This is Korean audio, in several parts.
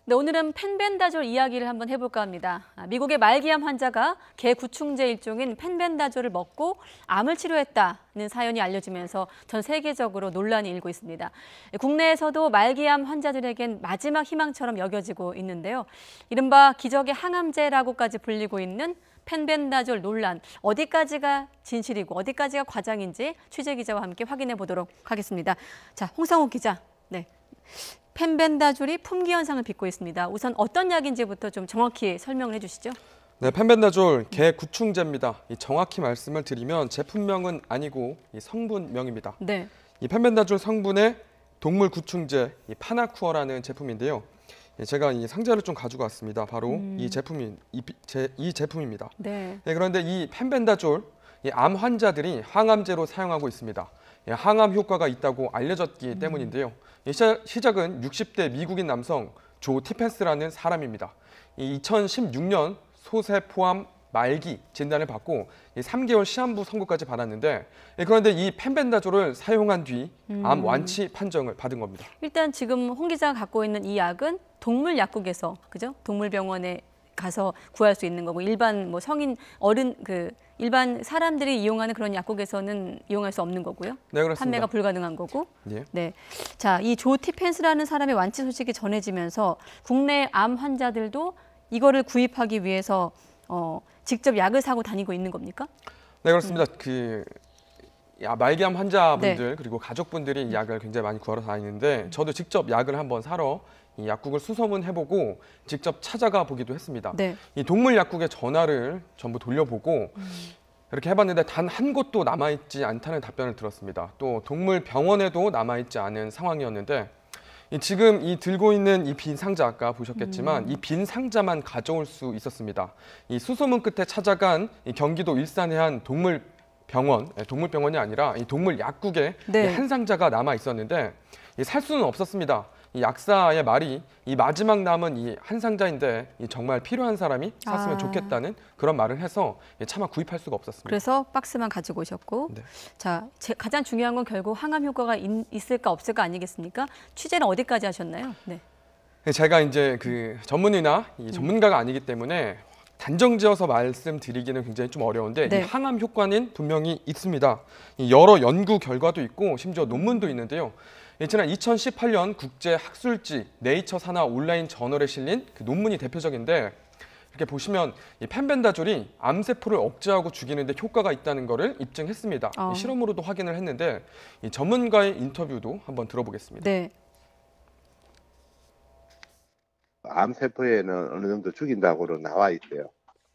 네, 오늘은 펜벤다졸 이야기를 한번 해볼까 합니다. 미국의 말기암 환자가 개 구충제 일종인 펜벤다졸을 먹고 암을 치료했다는 사연이 알려지면서 전 세계적으로 논란이 일고 있습니다. 국내에서도 말기암 환자들에겐 마지막 희망처럼 여겨지고 있는데요. 이른바 기적의 항암제라고까지 불리고 있는 펜벤다졸 논란, 어디까지가 진실이고 어디까지가 과장인지 취재 기자와 함께 확인해 보도록 하겠습니다. 자, 홍상욱 기자. 네. 펜벤다졸이 품귀 현상을 빚고 있습니다. 우선 어떤 약인지부터 좀 정확히 설명을 해주시죠. 네, 펜벤다졸 개 구충제입니다. 정확히 말씀을 드리면 제품명은 아니고 성분명입니다. 네. 이 펜벤다졸 성분의 동물 구충제 파나쿠어라는 제품인데요. 제가 이 상자를 좀 가지고 왔습니다. 바로 이 제품입니다. 네. 네, 그런데 이 펜벤다졸 암 환자들이 항암제로 사용하고 있습니다. 항암 효과가 있다고 알려졌기 때문인데요. 시작은 60대 미국인 남성 조 티펜스라는 사람입니다. 2016년 소세포암 말기 진단을 받고 3개월 시한부 선고까지 받았는데, 그런데 이 펜벤다졸을 사용한 뒤 암 완치 판정을 받은 겁니다. 일단 지금 홍 기자가 갖고 있는 이 약은 동물 약국에서, 그죠? 동물병원에 가서 구할 수 있는 거고, 일반 뭐 성인 어른 일반 사람들이 이용하는 그런 약국에서는 이용할 수 없는 거고요. 네, 그렇습니다. 판매가 불가능한 거고. 예. 네. 자, 이 조 티펜스라는 사람의 완치 소식이 전해지면서 국내 암 환자들도 이거를 구입하기 위해서 직접 약을 사고 다니고 있는 겁니까? 네, 그렇습니다. 말기암 환자분들 네. 그리고 가족분들이 이 약을 굉장히 많이 구하러 다니는데, 저도 직접 약을 한번 사러 이 약국을 수소문해보고 직접 찾아가 보기도 했습니다. 네. 이 동물 약국에 전화를 전부 돌려보고 이렇게 해봤는데 단 한 곳도 남아있지 않다는 답변을 들었습니다. 또 동물 병원에도 남아있지 않은 상황이었는데, 지금 들고 있는 이 빈 상자, 아까 보셨겠지만 이 빈 상자만 가져올 수 있었습니다. 이 수소문 끝에 찾아간 이 경기도 일산의 한 동물병원이 아니라 이 동물 약국에 네. 한 상자가 남아 있었는데 살 수는 없었습니다. 이 약사의 말이 이 마지막 남은 이 한 상자인데 정말 필요한 사람이 샀으면 좋겠다는 그런 말을 해서 차마 구입할 수가 없었습니다. 그래서 박스만 가지고 오셨고, 네. 자, 가장 중요한 건 결국 항암 효과가 있을까 없을까 아니겠습니까? 취재는 어디까지 하셨나요? 네. 제가 이제 전문의나 전문가가 아니기 때문에 단정지어서 말씀드리기는 굉장히 좀 어려운데, 네. 이 항암 효과는 분명히 있습니다. 여러 연구 결과도 있고 심지어 논문도 있는데요. 지난 2018년 국제학술지 네이처 산하 온라인 저널에 실린 논문이 대표적인데, 이렇게 보시면 이 펜벤다졸이 암세포를 억제하고 죽이는 데 효과가 있다는 것을 입증했습니다. 실험으로도 확인을 했는데, 이 전문가의 인터뷰도 한번 들어보겠습니다. 네. 암세포에는 어느 정도 죽인다고 나와 있대요.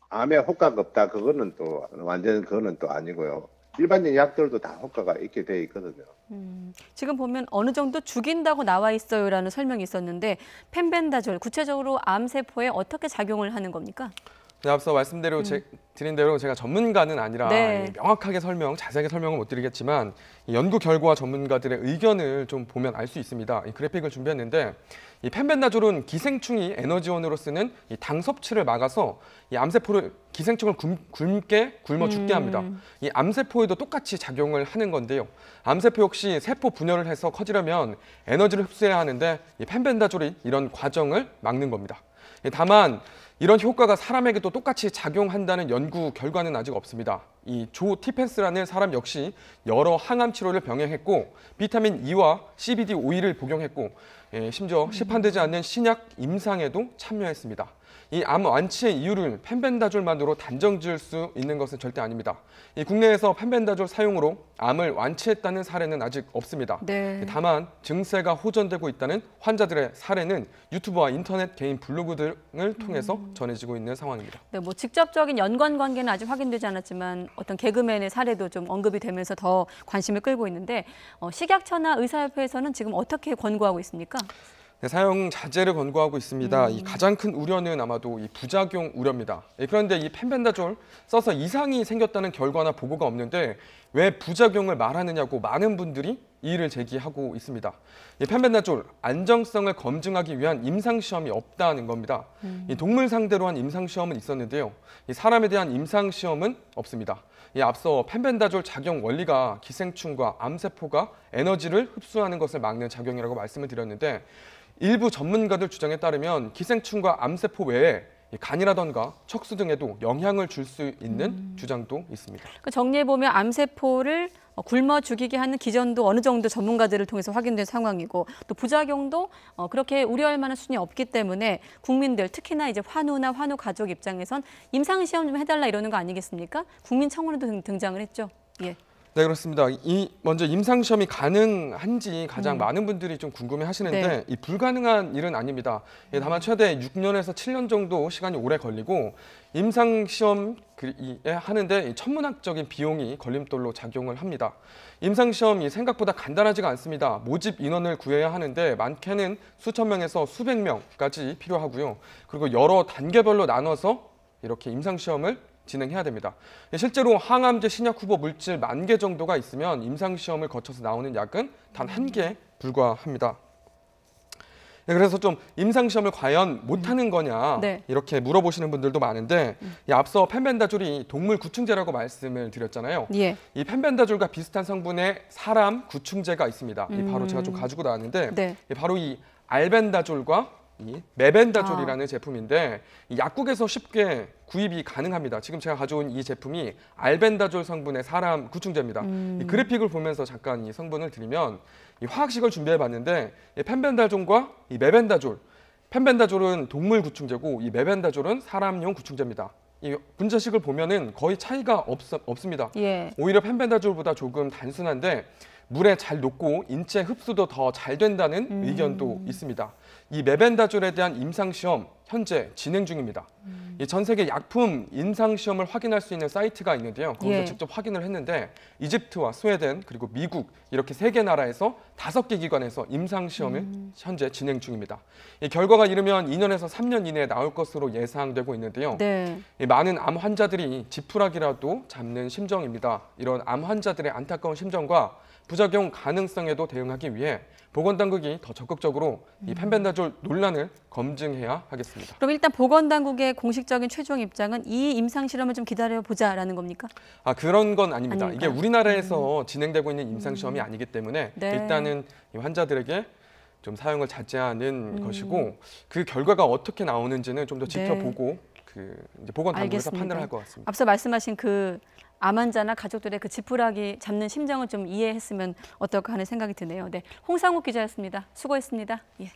암에 효과가 없다, 그거는 또 완전 그거는 또 아니고요. 일반적인 약들도 다 효과가 있게 돼 있거든요. 지금 보면 어느 정도 죽인다고 나와 있어요라는 설명이 있었는데, 펜벤다졸 구체적으로 암세포에 어떻게 작용을 하는 겁니까? 네, 앞서 드린 대로 제가 전문가는 아니라 네. 명확하게 자세하게 설명을 못 드리겠지만, 이 연구 결과와 전문가들의 의견을 좀 보면 알 수 있습니다. 이 그래픽을 준비했는데, 이 펜벤다졸은 기생충이 에너지원으로 쓰는 이 당 섭취를 막아서 이 암세포를 기생충을 굶어 죽게 합니다. 이 암세포에도 똑같이 작용을 하는 건데요. 암세포 역시 세포 분열을 해서 커지려면 에너지를 흡수해야 하는데, 이 펜벤다졸이 이런 과정을 막는 겁니다. 다만 이런 효과가 사람에게도 똑같이 작용한다는 연구 결과는 아직 없습니다. 이 조 티펜스라는 사람 역시 여러 항암 치료를 병행했고, 비타민 E와 CBD 오일을 복용했고, 심지어 시판되지 않는 신약 임상에도 참여했습니다. 이 암 완치의 이유를 펜벤다졸만으로 단정 지을 수 있는 것은 절대 아닙니다. 이 국내에서 펜벤다졸 사용으로 암을 완치했다는 사례는 아직 없습니다. 네. 다만 증세가 호전되고 있다는 환자들의 사례는 유튜브와 인터넷 개인 블로그 등을 통해서 전해지고 있는 상황입니다. 네, 뭐 직접적인 연관 관계는 아직 확인되지 않았지만 어떤 개그맨의 사례도 좀 언급이 되면서 더 관심을 끌고 있는데, 식약처나 의사협회에서는 지금 어떻게 권고하고 있습니까? 네, 사용 자제를 권고하고 있습니다. 이 가장 큰 우려는 아마도 이 부작용 우려입니다. 그런데 이 펜벤다졸 써서 이상이 생겼다는 결과나 보고가 없는데 왜 부작용을 말하느냐고 많은 분들이 이의를 제기하고 있습니다. 이 펜벤다졸 안정성을 검증하기 위한 임상시험이 없다는 겁니다. 이 동물 상대로 한 임상시험은 있었는데요. 이 사람에 대한 임상시험은 없습니다. 앞서 펜벤다졸 작용 원리가 기생충과 암세포가 에너지를 흡수하는 것을 막는 작용이라고 말씀을 드렸는데, 일부 전문가들 주장에 따르면 기생충과 암세포 외에 이 간이라던가 척수 등에도 영향을 줄 수 있는 주장도 있습니다. 그 정리해 보면 암세포를 굶어 죽이게 하는 기전도 어느 정도 전문가들을 통해서 확인된 상황이고 또 부작용도 그렇게 우려할 만한 수준이 없기 때문에 국민들 특히나 이제 환우나 환우 가족 입장에선 임상 시험 좀 해달라 이러는 거 아니겠습니까? 국민청원에도 등장을 했죠. 예. 네, 그렇습니다. 먼저 임상시험이 가능한지 가장 많은 분들이 좀 궁금해 하시는데 네. 이 불가능한 일은 아닙니다. 다만 최대 6년에서 7년 정도 시간이 오래 걸리고 임상시험 하는데 이 천문학적인 비용이 걸림돌로 작용을 합니다. 임상시험이 생각보다 간단하지가 않습니다. 모집 인원을 구해야 하는데 많게는 수천 명에서 수백 명까지 필요하고요. 그리고 여러 단계별로 나눠서 이렇게 임상시험을 진행해야 됩니다. 실제로 항암제 신약 후보 물질 10,000개 정도가 있으면 임상시험을 거쳐서 나오는 약은 단 1개에 불과합니다. 네, 그래서 좀 임상시험을 과연 못하는 거냐 네. 이렇게 물어보시는 분들도 많은데 앞서 펜벤다졸이 동물 구충제라고 말씀을 드렸잖아요. 예. 이 펜벤다졸과 비슷한 성분의 사람 구충제가 있습니다. 바로 제가 좀 가지고 나왔는데 네. 바로 이 알벤다졸과 이 메벤다졸이라는 제품인데 이 약국에서 쉽게 구입이 가능합니다. 지금 제가 가져온 이 제품이 알벤다졸 성분의 사람 구충제입니다. 이 그래픽을 보면서 잠깐 이 성분을 드리면 이 화학식을 준비해봤는데 이 펜벤다졸과 이 메벤다졸, 펜벤다졸은 동물 구충제고 이 메벤다졸은 사람용 구충제입니다. 이 분자식을 보면은 거의 차이가 없습니다. 예. 오히려 펜벤다졸보다 조금 단순한데 물에 잘 녹고 인체 흡수도 더 잘 된다는 의견도 있습니다. 이 메벤다졸에 대한 임상시험 현재 진행 중입니다. 이 전 세계 약품 임상시험을 확인할 수 있는 사이트가 있는데요. 거기서 예. 직접 확인을 했는데 이집트와 스웨덴 그리고 미국 이렇게 3개 나라에서 5개 기관에서 임상시험을 현재 진행 중입니다. 이 결과가 이르면 2년에서 3년 이내에 나올 것으로 예상되고 있는데요. 네. 이 많은 암 환자들이 지푸라기라도 잡는 심정입니다. 이런 암 환자들의 안타까운 심정과 부작용 가능성에도 대응하기 위해 보건당국이 더 적극적으로 이 펜벤다졸 논란을 검증해야 하겠습니다. 그럼 일단 보건당국의 공식적인 최종 입장은 이 임상실험을 좀 기다려보자라는 겁니까? 그런 건 아닙니다. 아닙니까? 이게 우리나라에서 진행되고 있는 임상시험이 아니기 때문에 네. 일단은 이 환자들에게 좀 사용을 자제하는 것이고 그 결과가 어떻게 나오는지는 좀 더 지켜보고 이제 보건당국에서 알겠습니다. 판단할 것 같습니다. 앞서 말씀하신 그 암 환자나 가족들의 그 지푸라기 잡는 심정을 좀 이해했으면 어떨까 하는 생각이 드네요. 네, 홍상욱 기자였습니다. 수고했습니다. 예.